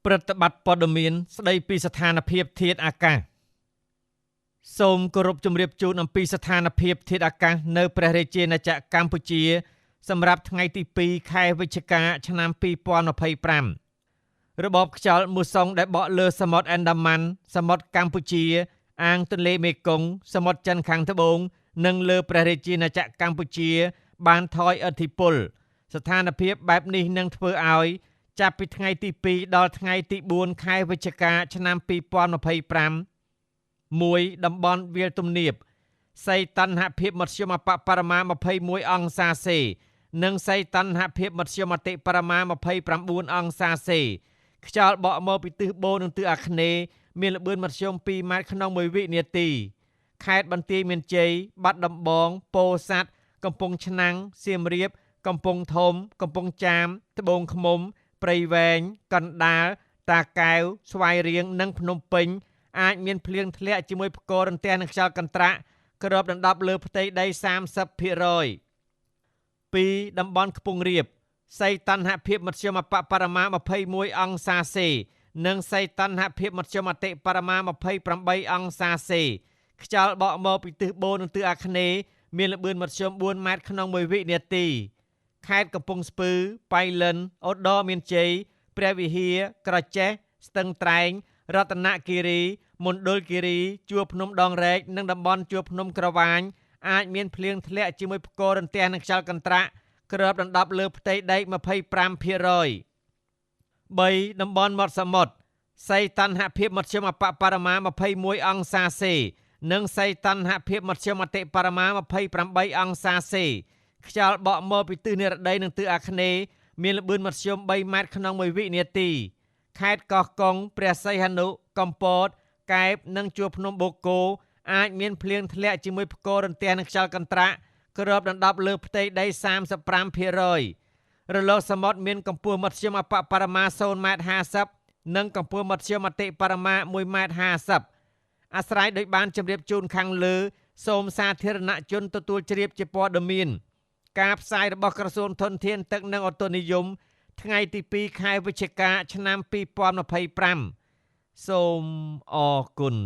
ប្រតិបត្តិព័ត៌មានស្ដីពីស្ថានភាពធាតុអាកាសសូមគោរពជម្រាបជូនអំពីស្ថានភាពធាតុអាកាសនៅព្រះរាជាណាចក្រកម្ពុជាសម្រាប់ថ្ងៃទី2ខែវិច្ឆិកាឆ្នាំ2025របបខ្យល់មូសុងដែលបក់លើសមុទ្រអាណ្ដាម៉ាន់សមុទ្រកម្ពុជាអាងទន្លេមេគង្គសមុទ្រចិនខាងត្បូងនិងលើព្រះរាជាណាចក្រកម្ពុជាបានថយឥទ្ធិពលស្ថានភាពបែបនេះនឹងធ្វើឲ្យចាប់ពីថ្ងៃទី2ដល់ថ្ងៃទី4ខែវិច្ឆិកាឆ្នាំ2025 1តំបន់វាលទំនាបសីតុណ្ហភាពមធ្យមបរិមា21អង្សាសេនិងសីតុណ្ហភាពមធ្យមបរិមា29អង្សាសេខ្យល់បក់មកពីទិសបូនិងទិសអាគ្នេយ៍មានល្បឿនមធ្យម2ម៉ែត្រក្នុង1វិនាទីខេត្តបន្ទាយមានជ័យបាត់ដំបងពោធិ៍សាត់កំពង់ឆ្នាំងសៀមរាបកំពង់ធំកំពង់ចាមត្បូងឃ្មុំព្រៃវែងកណ្ដាលតាកែវស្វាយរៀងនិងភ្នំពេញអាចមានភ្លៀងធ្លាក់ជាមួយផ្គររន្ទះនិងខ្យល់កន្ត្រាក់គ្របដណ្ដប់លើផ្ទៃដី 30% 2តំបន់ខ្ពង់រាបសីតុណ្ហភាពមធ្យមបរិមា21អង្សាសេនិងសីតុណ្ហភាពមធ្យមបរិមា28អង្សាសេខ្យល់បក់មកពីទិសបូនិងទិសអាគ្នេយ៍មានល្បឿនមធ្យម4ម៉ែត្រក្នុង1វិនាទីខេត្តកំពង់ស្ពឺប៉ៃលិនឧត្តរមានជ័យព្រះវិហារក្រចេះស្ទឹងត្រែងរតនគិរីមណ្ឌលគិរីជួរភ្នំដងរែកនិងតំបន់ជួរភ្នំក្រវាញអាចមានភ្លៀងធ្លាក់ជាមួយផ្គររន្ទះនិងខ្យល់កន្ត្រាក់គ្របដណ្ដប់លើផ្ទៃដី 25% 3តំបន់មាត់សមុទ្រសីតុណ្ហភាពមធ្យមបរិមា21អង្សាសេនិងសីតុណ្ហភាពមធ្យមបរិមា28អង្សាសេខ្យល់បក់មកពីទិសនិរតីនិងទិសអាគ្នេយ៍មានល្បឿនមធ្យម3ម៉ែត្រក្នុង1វិនាទីខេត្តកោះកុងព្រះសីហនុកំពតកែបនិងជួរភ្នំបូកគោអាចមានភ្លៀងធ្លាក់ជាមួយផ្គររន្ទះនិងខ្យល់កន្ត្រាក់គ្របដណ្ដប់លើផ្ទៃដី 35% រលកសមុទ្រមានកម្ពស់មធ្យមបរិមា0.50 ម៉ែត្រនិងកម្ពស់មធ្យមបរិមា1.50 ម៉ែត្រអាស្រ័យដោយបានជម្រាបជូនខាងលើសូមសាធារណជនទទួលជ្រាបជាព័ត៌មានការផ្សាយរបស់ក្រសួងធនធានទឹកនិងអូតូនិយមថ្ងៃទី2ខែវិច្ឆិកាឆ្នាំ2025សូមអរគុណ